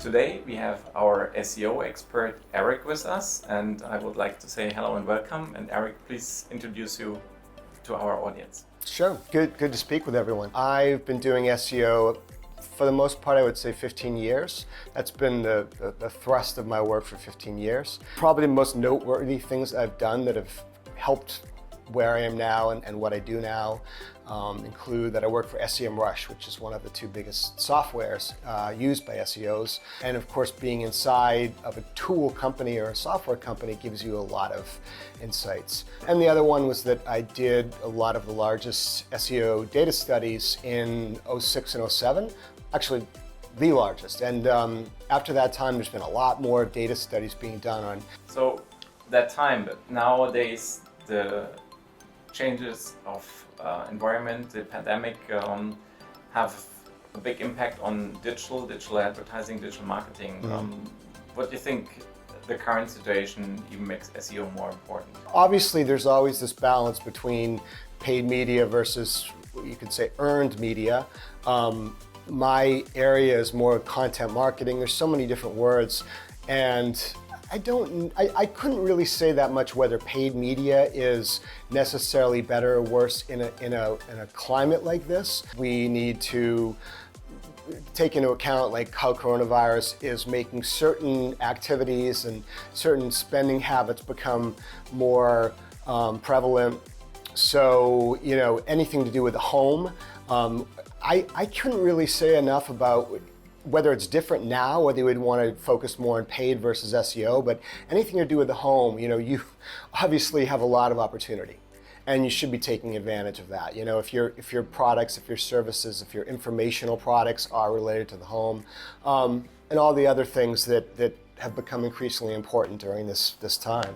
Today we have our SEO expert Eric with us, and I would like to say hello and welcome. And Eric, please introduce you to our audience. Sure, good to speak with everyone. I've been doing SEO for the most part, I would say 15 years. That's been the thrust of my work for 15 years. Probably the most noteworthy things I've done that have helped where I am now and what I do now include that I work for SEMrush, which is one of the two biggest softwares used by SEOs. And of course, being inside of a tool company or a software company gives you a lot of insights. And the other one was that I did a lot of the largest SEO data studies in 06 and 07, actually the largest. And after that time, there's been a lot more data studies being done on. So that time, but nowadays the changes of environment, the pandemic have a big impact on digital advertising, digital marketing. What do you think the current situation even makes SEO more important? Obviously, there's always this balance between paid media versus, you could say, earned media. My area is more content marketing. There's so many different words, and I couldn't really say that much whether paid media is necessarily better or worse in a climate like this. We need to take into account like how coronavirus is making certain activities and certain spending habits become more prevalent. So, anything to do with the home. I couldn't really say enough about whether it's different now, whether you would want to focus more on paid versus SEO, but anything to do with the home, you obviously have a lot of opportunity, and you should be taking advantage of that. If your products, if your services, if your informational products are related to the home, and all the other things that have become increasingly important during this time.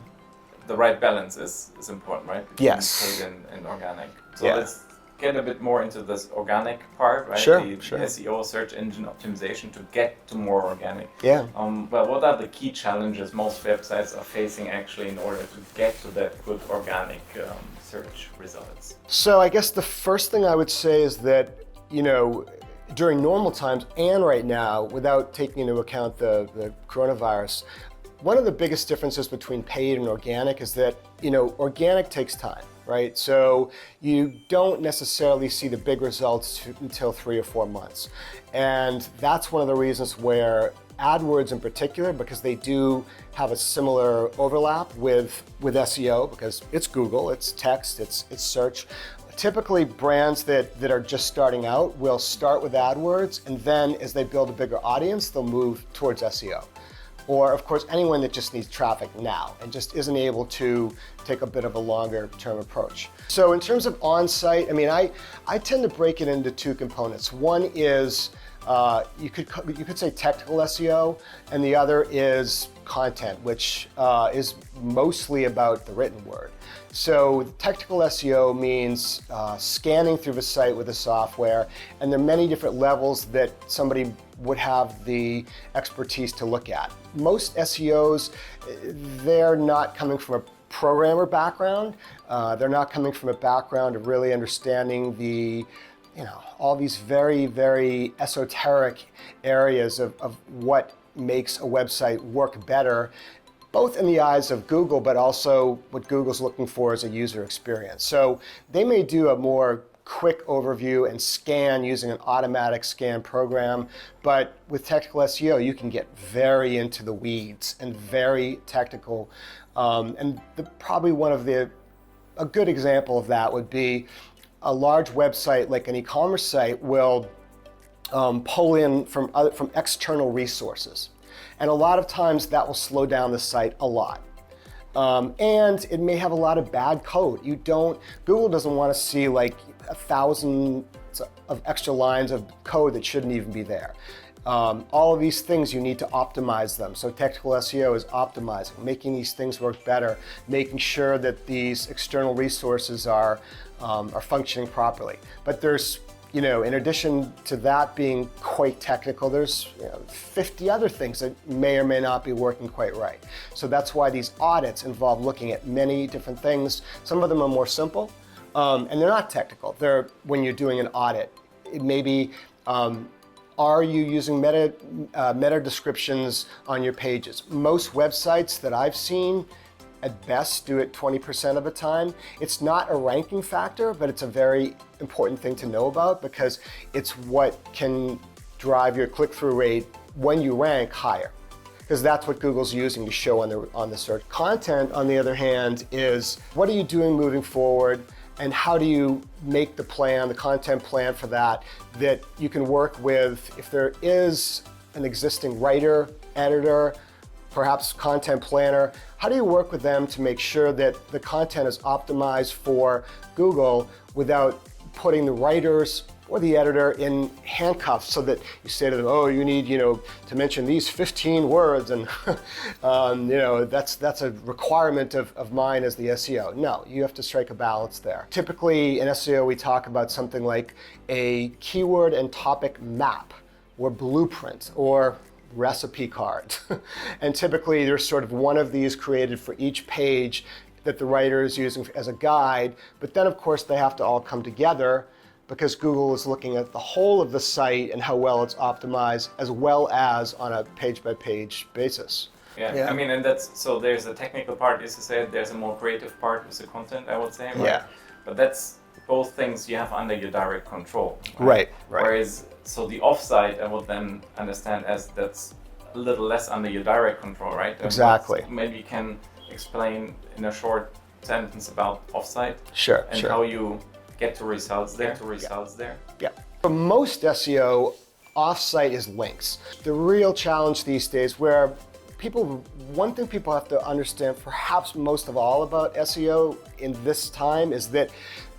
The right balance is important, right? Between yes. Paid and organic. So yeah. Let's get a bit more into this organic part, right? Sure. SEO, search engine optimization, to get to more organic. Yeah. But what are the key challenges most websites are facing actually in order to get to that good organic search results? So I guess the first thing I would say is that, during normal times and right now, without taking into account the coronavirus, one of the biggest differences between paid and organic is that, organic takes time. Right? So you don't necessarily see the big results until 3 or 4 months. And that's one of the reasons where AdWords in particular, because they do have a similar overlap with SEO, because it's Google, it's text, it's search. Typically brands that are just starting out will start with AdWords, and then as they build a bigger audience, they'll move towards SEO. Or, of course, anyone that just needs traffic now and just isn't able to take a bit of a longer term approach. So in terms of on-site, I tend to break it into two components. One is, you could say technical SEO, and the other is content, which is mostly about the written word. So technical SEO means scanning through the site with the software, and there are many different levels that somebody would have the expertise to look at. Most SEOs, they're not coming from a programmer background. They're not coming from a background of really understanding all these very, very esoteric areas of what makes a website work better, both in the eyes of Google, but also what Google's looking for as a user experience. So they may do a more quick overview and scan using an automatic scan program, but with technical SEO, you can get very into the weeds and very technical. And probably a good example of that would be a large website like an e-commerce site will pull in from external resources. And a lot of times that will slow down the site a lot. And it may have a lot of bad code. Google doesn't want to see like 1,000 of extra lines of code that shouldn't even be there. All of these things, you need to optimize them. So technical SEO is optimizing, making these things work better, making sure that these external resources are functioning properly. But there's, in addition to that being quite technical, there's 50 other things that may or may not be working quite right. So that's why these audits involve looking at many different things. Some of them are more simple, and they're not technical. When you're doing an audit, it may be Are you using meta descriptions on your pages? Most websites that I've seen at best do it 20% of the time. It's not a ranking factor, but it's a very important thing to know about because it's what can drive your click-through rate when you rank higher, because that's what Google's using to show on the search. Content, on the other hand, is what are you doing moving forward, and how do you make the plan, the content plan for that you can work with if there is an existing writer, editor, perhaps content planner. How do you work with them to make sure that the content is optimized for Google without putting the writers or the editor in handcuffs so that you say to them, oh, you need, to mention these 15 words and, that's a requirement of mine as the SEO. No, you have to strike a balance there. Typically in SEO, we talk about something like a keyword and topic map or blueprint or recipe card. And typically there's sort of one of these created for each page that the writer is using as a guide, but then of course they have to all come together because Google is looking at the whole of the site and how well it's optimized, as well as on a page-by-page basis. Yeah, I mean, and so there's a technical part, as you said, there's a more creative part with the content, I would say. Right? Yeah. But that's both things you have under your direct control. Right. Whereas, so the offsite, I would then understand as that's a little less under your direct control, right? Exactly. Maybe you can explain in a short sentence about offsite. Sure. And how you get to results there. Yeah. For most SEO, offsite is links. The real challenge these days where one thing people have to understand perhaps most of all about SEO in this time is that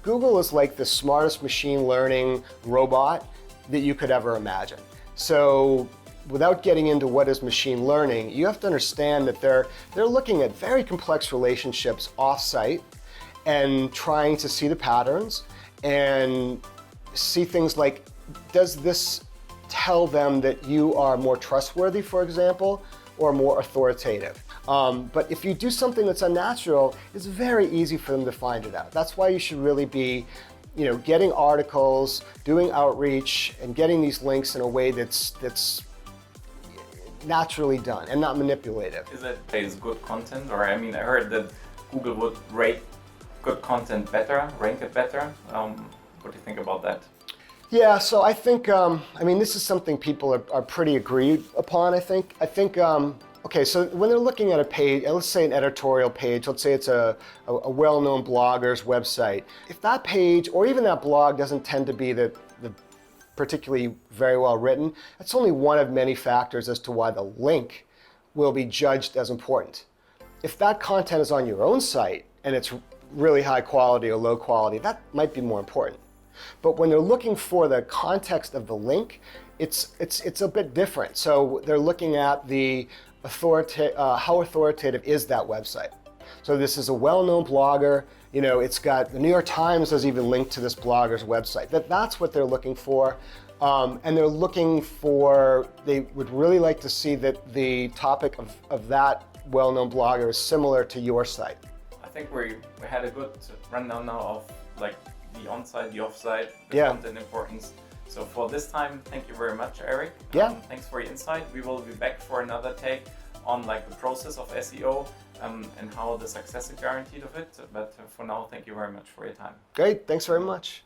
Google is like the smartest machine learning robot that you could ever imagine. So without getting into what is machine learning, you have to understand that they're looking at very complex relationships off-site and trying to see the patterns and see things like, does this tell them that you are more trustworthy, for example, or more authoritative? But if you do something that's unnatural, it's very easy for them to find it out. That's why you should really be getting articles, doing outreach, and getting these links in a way that's naturally done and not manipulative. Is it good content? Or I mean, I heard that Google would rate good content better, rank it better. What do you think about that? Yeah, so I think, this is something people are pretty agreed upon, I think. Okay, so when they're looking at a page, let's say an editorial page, let's say it's a well-known blogger's website. If that page, or even that blog, doesn't tend to be the particularly very well written, that's only one of many factors as to why the link will be judged as important. If that content is on your own site and it's really high quality or low quality, that might be more important. But when they're looking for the context of the link, it's a bit different. So they're looking at the how authoritative is that website. So this is a well-known blogger. It's got the New York Times has even linked to this blogger's website. That's what they're looking for. And they're looking for, they would really like to see that the topic of that well-known blogger is similar to your site. I think we had a good rundown now of like the on-site, the off-site, the Yeah. content importance. So for this time, thank you very much, Eric. Yeah. Thanks for your insight. We will be back for another take on like the process of SEO and how the success is guaranteed of it. But for now, thank you very much for your time. Great, thanks very much.